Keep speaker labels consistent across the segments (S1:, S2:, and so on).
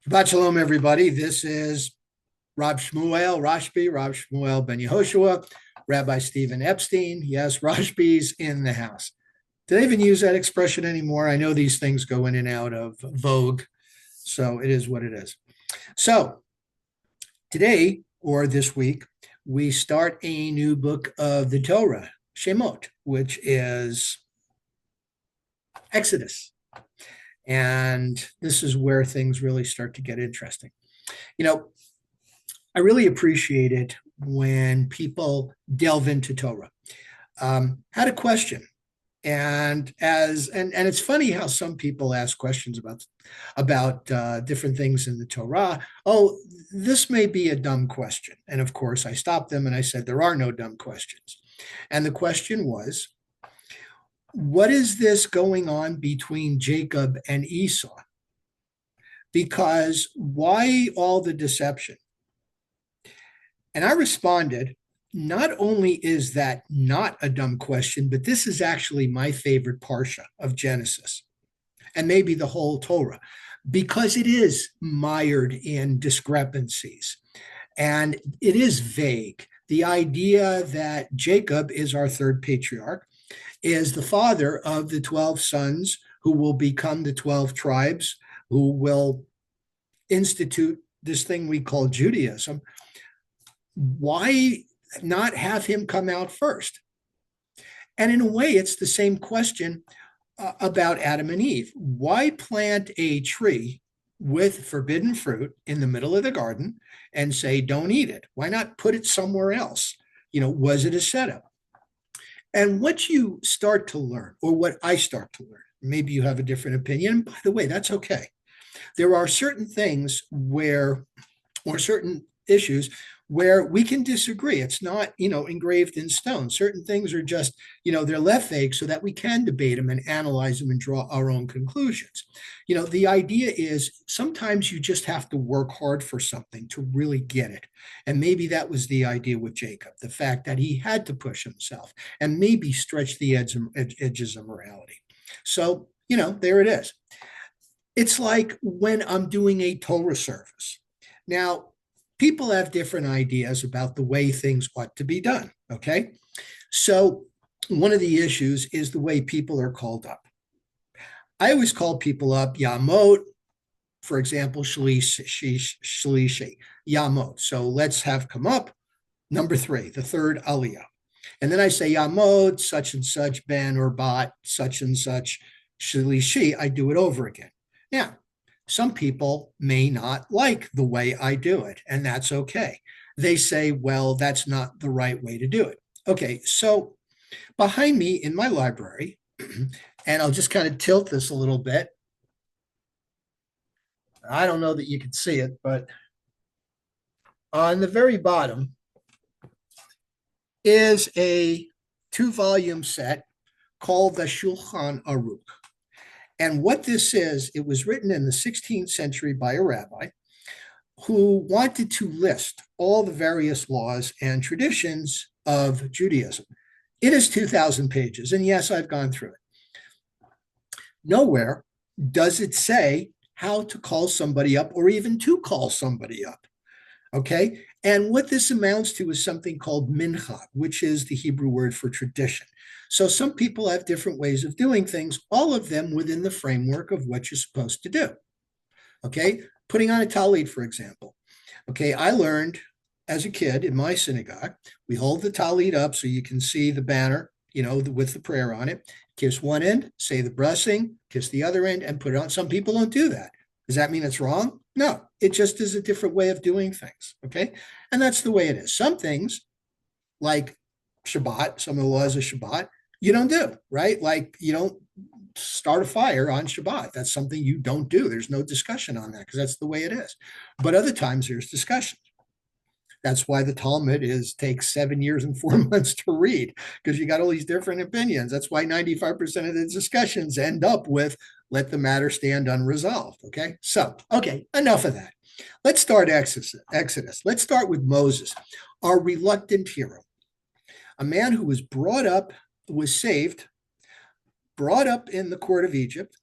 S1: Shabbat shalom, everybody. This is Rob Shmuel Ben Yehoshua, Rabbi Stephen Epstein. Yes, Rashbi's in the house. Do they even use that expression anymore? I know these things go in and out of vogue, so it is what it is. So today or this week, we start a new book of the Torah, Shemot, which is Exodus. And this is where things really start to get interesting. You know, I really appreciate it when people delve into Torah. Had a question, and it's funny how some people ask questions about different things in the Torah. Oh, this may be a dumb question, and of course I stopped them and I said there are no dumb questions. And the question was, what is this going on between Jacob and Esau? Because why all the deception? And I responded, not only is that not a dumb question, but this is actually my favorite parsha of Genesis and maybe the whole Torah, because it is mired in discrepancies and it is vague. The idea that Jacob is our third patriarch, is the father of the 12 sons who will become the 12 tribes, who will institute this thing we call Judaism. Why not have him come out first? And in a way, it's the same question about Adam and Eve. Why plant a tree with forbidden fruit in the middle of the garden and say, don't eat it? Why not put it somewhere else? Was it a setup? And what you start to learn, or what I start to learn, maybe you have a different opinion. And by the way, that's okay. There are certain things or certain issues where we can disagree. It's not, engraved in stone. Certain things are just, they're left vague so that we can debate them and analyze them and draw our own conclusions. The idea is sometimes you just have to work hard for something to really get it. And maybe that was the idea with Jacob, the fact that he had to push himself and maybe stretch the edges of morality. So, there it is. It's like when I'm doing a Torah service. Now, people have different ideas about the way things ought to be done. Okay. So one of the issues is the way people are called up. I always call people up Yamot, for example, Shlishi, Yamot. So let's have come up number 3, the third Aliyah. And then I say Yamot, such and such, Ben or Bat, such and such, Shlishi. I do it over again. Now, some people may not like the way I do it, and that's okay. They say, well, that's not the right way to do it. Okay, so behind me in my library, and I'll just kind of tilt this a little bit. I don't know that you can see it, but on the very bottom is a 2-volume set called the Shulchan Aruch. And what this is, it was written in the 16th century by a rabbi who wanted to list all the various laws and traditions of Judaism. It is 2,000 pages, and yes, I've gone through it. Nowhere does it say how to call somebody up or even to call somebody up. Okay? And what this amounts to is something called MInchag, which is the Hebrew word for tradition. So some people have different ways of doing things, all of them within the framework of what you're supposed to do. Okay? Putting on a talit, for example. Okay, I learned as a kid in my synagogue, we hold the talit up so you can see the banner, with the prayer on it. Kiss one end, say the blessing, kiss the other end, and put it on. Some people don't do that. Does that mean it's wrong? No, it just is a different way of doing things. Okay. And that's the way it is. Some things like Shabbat, some of the laws of Shabbat, you don't do, right? Like you don't start a fire on Shabbat. That's something you don't do. There's no discussion on that because that's the way it is. But other times there's discussion. That's why the Talmud takes 7 years and 4 months to read, because you got all these different opinions. That's why 95% of the discussions end up with let the matter stand unresolved. Okay. So, enough of that. Let's start Exodus. Let's start with Moses, our reluctant hero, a man who was saved, brought up in the court of Egypt,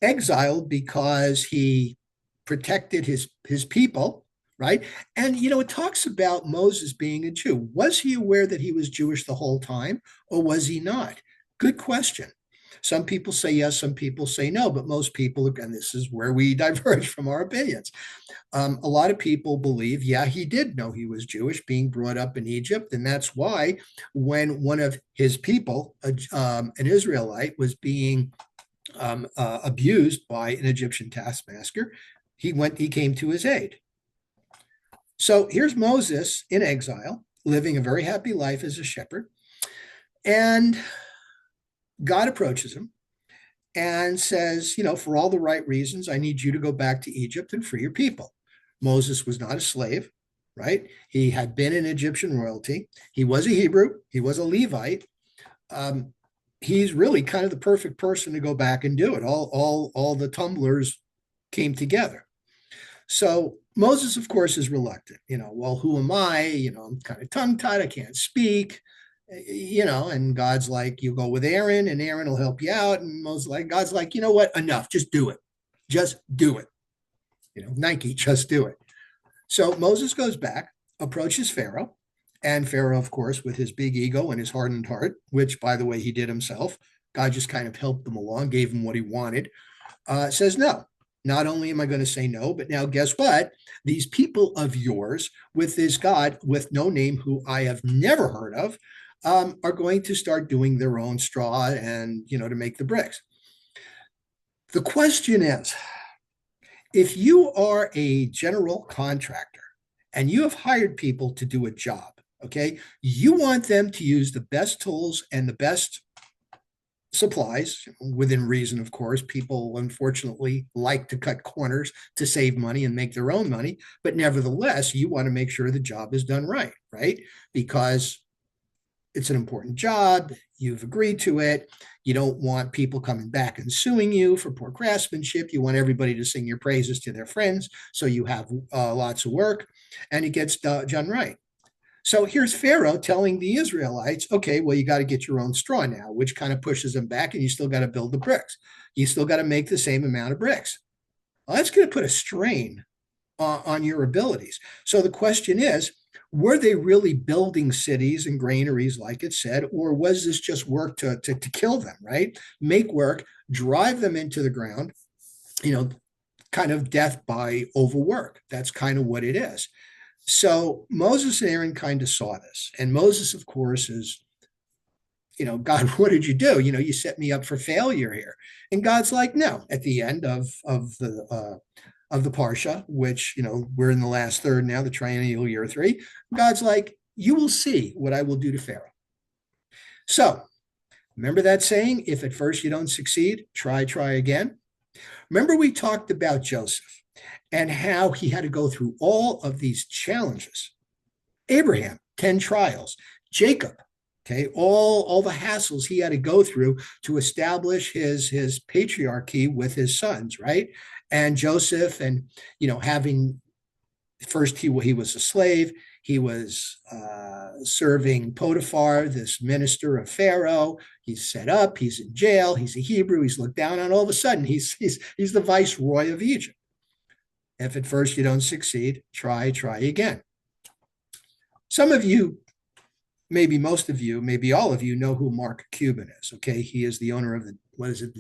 S1: exiled because he protected his people, right? And it talks about Moses being a Jew. Was he aware that he was Jewish the whole time, or was he not? Good question. Some people say yes, some people say no, but most people, again, this is where we diverge from our opinions. A lot of people believe, yeah, he did know he was Jewish, being brought up in Egypt. And that's why when one of his people, an Israelite, was being abused by an Egyptian taskmaster, he came to his aid. So here's Moses in exile, living a very happy life as a shepherd. And God approaches him and says, for all the right reasons, I need you to go back to Egypt and free your people. Moses was not a slave, right? He had been in Egyptian royalty. He was a Hebrew. He was a Levite. He's really kind of the perfect person to go back and do it. All the tumblers came together. So Moses, of course, is reluctant. Well, who am I? I'm kind of tongue-tied. I can't speak. And God's like, you go with Aaron, and Aaron will help you out. And God's like, you know what? Enough. Just do it. Just do it. Nike, just do it. So Moses goes back, approaches Pharaoh, and Pharaoh, of course, with his big ego and his hardened heart, which, by the way, he did himself. God just kind of helped him along, gave him what he wanted, says no. Not only am I going to say no, but now guess what? These people of yours with this God with no name who I have never heard of are going to start doing their own straw and, to make the bricks. The question is, if you are a general contractor and you have hired people to do a job, okay, you want them to use the best tools and the best supplies within reason, of course. People, unfortunately, like to cut corners to save money and make their own money. But nevertheless, you want to make sure the job is done right? Because it's an important job. You've agreed to it. You don't want people coming back and suing you for poor craftsmanship. You want everybody to sing your praises to their friends. So you have lots of work and it gets done right. So here's Pharaoh telling the Israelites, okay, well, you got to get your own straw now, which kind of pushes them back, and you still got to build the bricks. You still got to make the same amount of bricks. Well, that's going to put a strain on your abilities. So the question is, were they really building cities and granaries, like it said, or was this just work to kill them, right? Make work, drive them into the ground, kind of death by overwork. That's kind of what it is. So Moses and Aaron kind of saw this. And Moses, of course, is, God, what did you do? You set me up for failure here. And God's like, no. At the end of the Parsha, which, we're in the last third now, the triennial year 3, God's like, you will see what I will do to Pharaoh. So remember that saying, if at first you don't succeed, try again. Remember we talked about Joseph and how he had to go through all of these challenges. Abraham, 10 trials. Jacob, okay, all the hassles he had to go through to establish his patriarchy with his sons, right? And Joseph, and having first he was a slave. He was serving Potiphar, this minister of Pharaoh. He's set up. He's in jail. He's a Hebrew. He's looked down on. All of a sudden, he's the viceroy of Egypt. If at first you don't succeed, try again. Some of you, maybe most of you, maybe all of you know who Mark Cuban is. Okay, he is the owner of the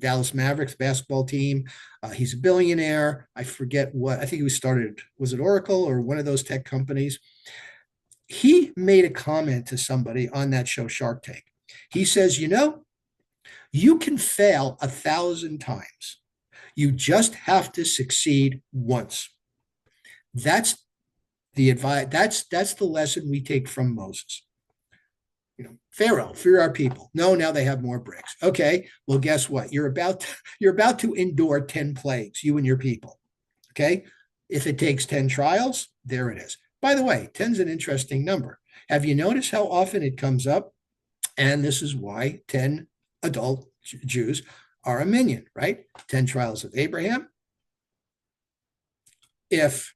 S1: Dallas Mavericks basketball team. He's a billionaire. I forget what. I think he started. Was it Oracle or one of those tech companies? He made a comment to somebody on that show, Shark Tank. He says, you can fail 1,000 times. You just have to succeed once. That's the advice. That's the lesson we take from Moses. Pharaoh, fear our people. No, now they have more bricks. Okay, well, guess what? You're about to endure 10 plagues, you and your people. Okay, if it takes 10 trials, there it is. By the way, 10 is an interesting number. Have you noticed how often it comes up? And this is why 10 adult Jews are a minyan, right? 10 trials of Abraham. If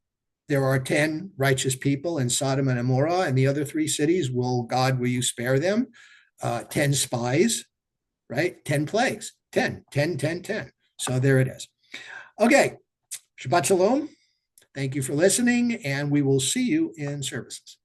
S1: there are 10 righteous people in Sodom and Gomorrah and the other 3 cities, will you spare them? 10 spies, right? 10 plagues, 10. So there it is. Okay, Shabbat Shalom. Thank you for listening, and we will see you in services.